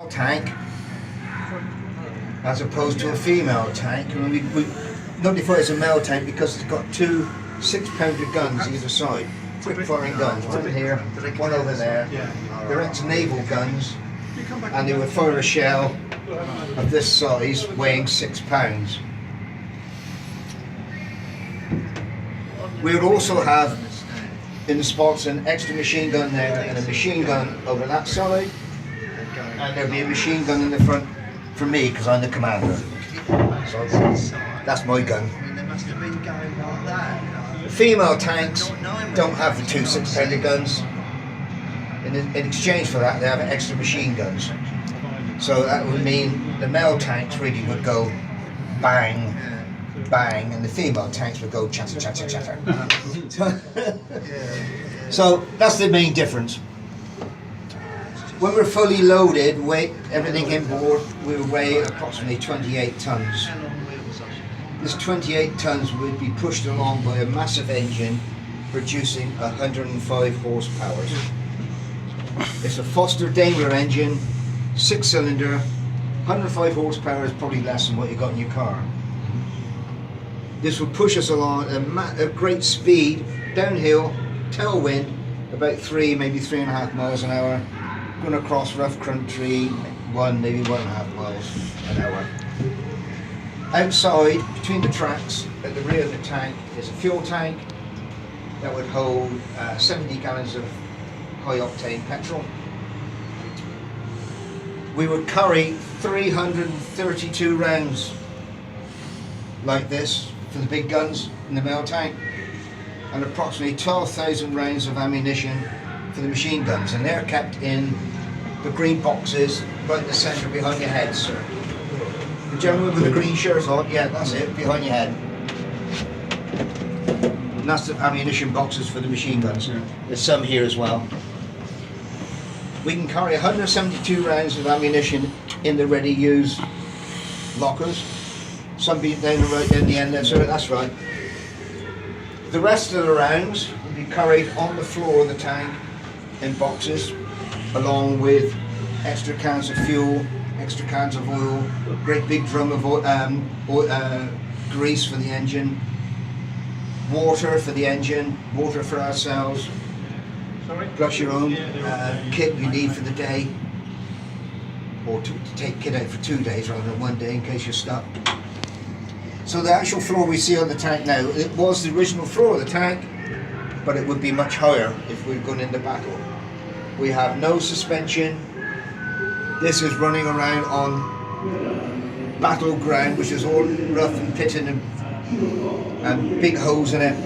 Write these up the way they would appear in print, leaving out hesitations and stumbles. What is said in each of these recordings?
tank as opposed to a female tank. And we notify it's a male tank because it's got two 6-pounder guns either side, quick firing guns, one here, one over there. They're ex-naval guns, and they would fire a shell of this size weighing 6 pounds. We would also have in the spots an extra machine gun there and a machine gun over that side, and there'll be a machine gun in the front for me because I'm the commander. So that's my gun. The female tanks don't have the two 6-pounder guns. In exchange for that, they have extra machine guns. So that would mean the male tanks really would go bang, bang, and the female tanks would go chatter, chatter, chatter. So that's the main difference. When we're fully loaded, everything inboard, we weigh approximately 28 tons. This 28 tons would be pushed along by a massive engine producing 105 horsepower. It's a Foster Daimler engine, 6-cylinder, 105 horsepower is probably less than what you got in your car. This will push us along at great speed, downhill, tailwind, about 3, maybe 3.5 miles an hour, going across rough country, maybe 1.5 miles an hour. Outside, between the tracks, at the rear of the tank, is a fuel tank that would hold 70 gallons of high-octane petrol. We would carry 332 rounds like this for the big guns in the male tank, and approximately 12,000 rounds of ammunition for the machine guns, and they're kept in the green boxes right in the centre behind your head, sir. The gentleman with the green shirt on, yeah, that's it, behind your head. And that's the ammunition boxes for the machine guns. There's some here as well. We can carry 172 rounds of ammunition in the ready-use lockers. Some being down the right in the end there, so that's right. The rest of the rounds will be carried on the floor of the tank in boxes, along with extra cans of fuel, extra cans of oil, great big drum of grease for the engine, water for the engine, water for ourselves, plus your own kit you need for the day, or to take kit out for 2 days rather than 1 day in case you're stuck. So the actual floor we see on the tank now, it was the original floor of the tank, but it would be much higher if we were going into battle. We have no suspension. This is running around on battleground, which is all rough and pitted and big holes in it.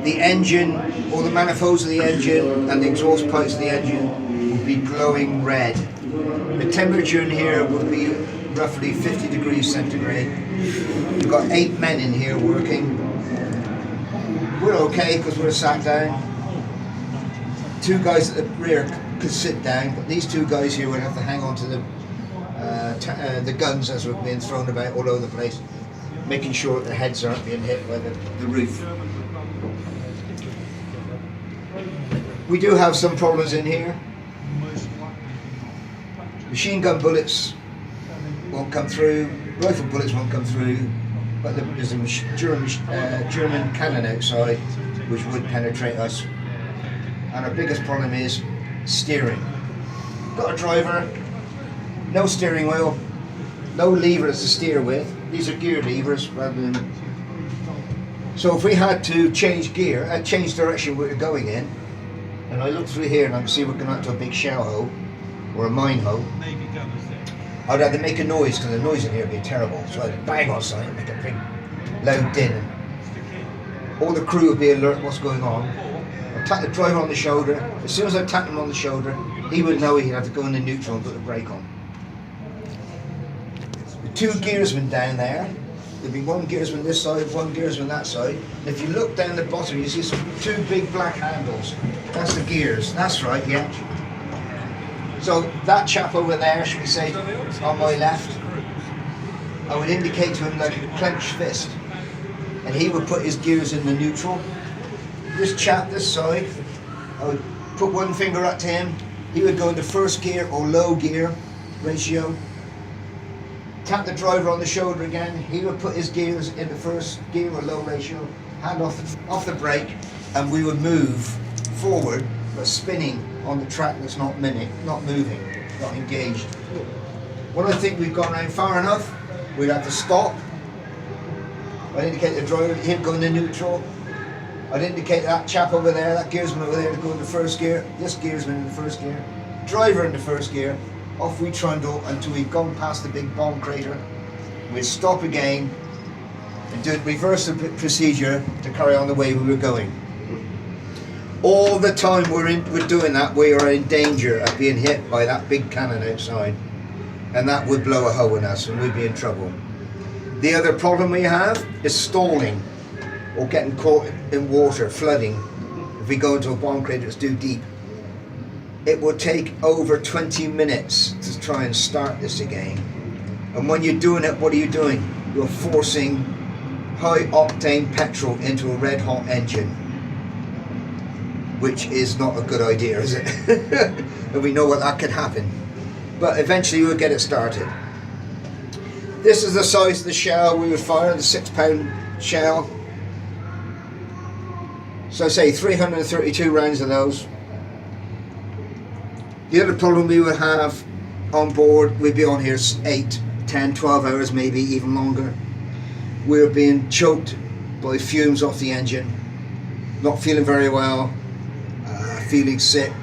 The engine, all the manifolds of the engine and the exhaust pipes of the engine will be glowing red. The temperature in here will be roughly 50 degrees centigrade. We've got 8 men in here working. We're okay because we're sat down. 2 guys at the rear could sit down, but these 2 guys here would have to hang on to the guns as we're being thrown about all over the place, making sure that the heads aren't being hit by the roof. We do have some problems in here. Machine gun bullets won't come through, rifle bullets won't come through, but there's a German cannon outside which would penetrate us. And our biggest problem is steering. Got a driver, no steering wheel, no levers to steer with. These are gear levers rather than. So if we had to change gear, change direction we're going in, and I look through here and I can see we're going out to a big shell hole or a mine hole, I'd have to make a noise because the noise in here would be terrible. So I'd bang on something and make a big loud din. All the crew would be alert what's going on. I'd tap the driver on the shoulder. As soon as I tapped him on the shoulder, he would know he'd have to go into neutral and put the brake on. The 2 gearsmen down there, there'd be 1 gearsman this side, 1 gearsman that side. And if you look down the bottom, you see 2 big black handles. That's the gears. That's right, yeah. So that chap over there, should we say, on my left, I would indicate to him like a clenched fist, and he would put his gears in the neutral. This chap this side, I would put 1 finger up to him, he would go into first gear or low gear ratio, tap the driver on the shoulder again, he would put his gears into first gear or low ratio, hand off the brake, and we would move forward, but spinning on the track that's not moving, not engaged. When I think we've gone around far enough, we'd have to stop. I'd indicate the driver, he'd go into neutral. I'd indicate that chap over there, that gearsman over there, to go into first gear. This gearsman into first gear. Driver into first gear. Off we trundle until we've gone past the big bomb crater. We'd stop again and reverse the procedure to carry on the way we were going. All the time we're doing that, we are in danger of being hit by that big cannon outside, and that would blow a hole in us and we'd be in trouble. The other problem we have is stalling or getting caught in water, flooding. If we go into a bomb crater that's too deep, it will take over 20 minutes to try and start this again. And when you're doing it, what are you doing? You're forcing high octane petrol into a red hot engine, which is not a good idea, is it? And we know what that could happen. But eventually we'll get it started. This is the size of the shell we would fire, the 6-pound shell. So I say 332 rounds of those. The other problem we would have on board, we'd be on here 8, 10, 12 hours, maybe even longer. We're being choked by fumes off the engine, not feeling very well, feeling sick,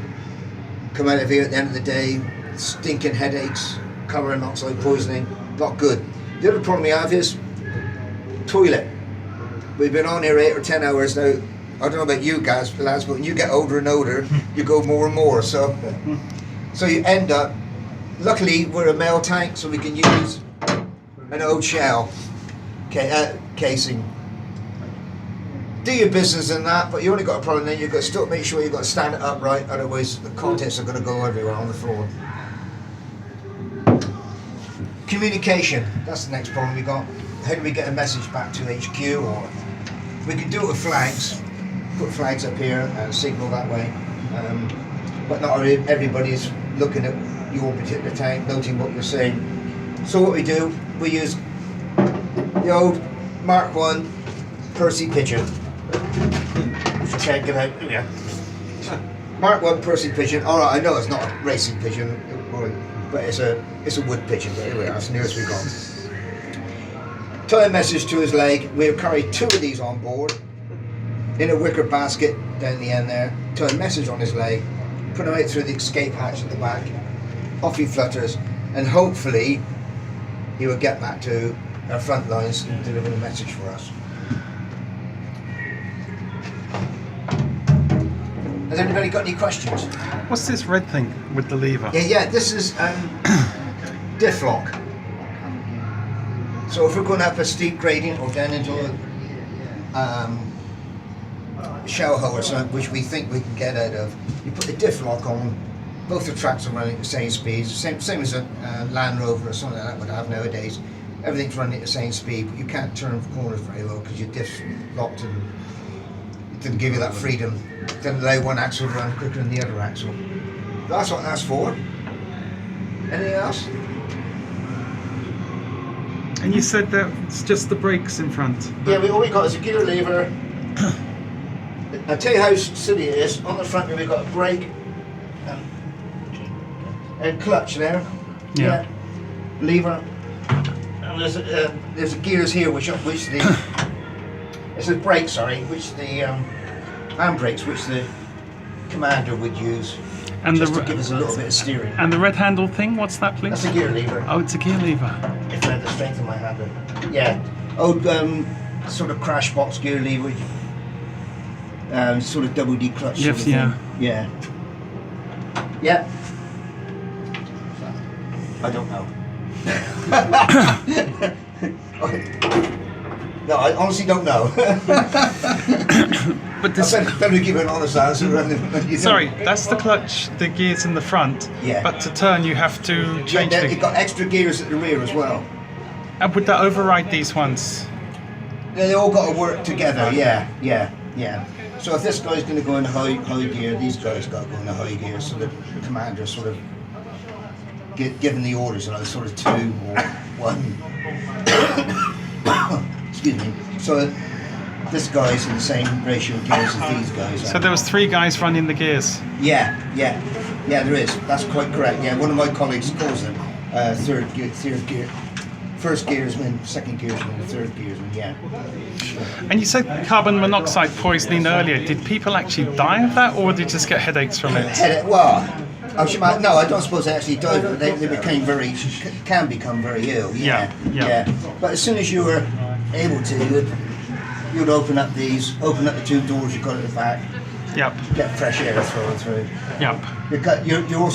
come out of here at the end of the day, stinking headaches, carbon monoxide poisoning, not good. The other problem we have is toilet. We've been on here 8 or 10 hours now. I don't know about you guys, lads, but when you get older and older, you go more and more. So you end up, luckily we're a male tank, so we can use an old shell casing. Do your business in that, but you only got a problem then. You've got to still make sure you've got to stand it upright, otherwise the contents are going to go everywhere on the floor. Communication, that's the next problem we got. How do we get a message back to HQ? Or we can do it with flags, put flags up here and signal that way, but not everybody's looking at your particular tank, noting what you're saying. So what we do, we use the old Mark 1 Percy pigeon. Check it out. Yeah. Mark 1 Percy pigeon. Alright, I know it's not a racing pigeon, but it's a wood pigeon. But anyway, that's the nearest we got. Tie a message to his leg. We'll carry 2 of these on board in a wicker basket down the end there. Tie a message on his leg. Put him out through the escape hatch at the back. Off he flutters, and hopefully he will get back to our front lines and deliver a message for us. Has anybody got any questions? What's this red thing with the lever? Yeah, this is diff lock. So if we're going up a steep gradient or down into a shell hole or something, which we think we can get out of, you put the diff lock on. Both the tracks are running at the same speeds, same as a Land Rover or something like that would have nowadays. Everything's running at the same speed, but you can't turn corners very well because your diff's locked and it didn't give you that freedom. It didn't allow one axle to run quicker than the other axle. That's what that's for. Anything else? And you said that it's just the brakes in front. Yeah, all we got is a gear lever. I'll tell you how silly it is. On the front here we've got a brake and clutch there. Yeah. Lever. And there's a gears here which the it's a brake, sorry, which the handbrakes which the commander would use, and just to give us a little bit of steering. And the red handle thing, what's that, please? That's a gear lever. Oh, it's a gear lever. If I had the strength of my handle. Yeah. Old sort of crash box gear lever. Sort of double D clutch. Yes, sort of yeah. thing. Yeah. Yeah. I don't know. No, I honestly don't know. But this. I better give an honest answer. Sorry, that's the clutch, the gears in the front. Yeah. But to turn, you have to change Yeah, the. you've got extra gears at the rear as well. And would that override these ones? They all got to work together. Yeah. So if this guy's going to go in high gear, these guys got to go in high gear, so that the commander's sort of given the orders, sort of 2 or 1. Excuse me. So this guy's in the same ratio of gears as these guys are. So there was 3 guys running the gears. Yeah, there is. That's quite correct. Yeah, one of my colleagues calls them third gear, first gearsman, second gearsman, and third gearsman. Yeah. And you said carbon monoxide poisoning earlier. Did people actually die of that, or did they just get headaches from it? Well, no, I don't suppose they actually died, but they can become very ill. Yeah. But as soon as you were able to, you'd open up the 2 doors you've got at the back. Yep. Get fresh air flowing through. Yep. You're also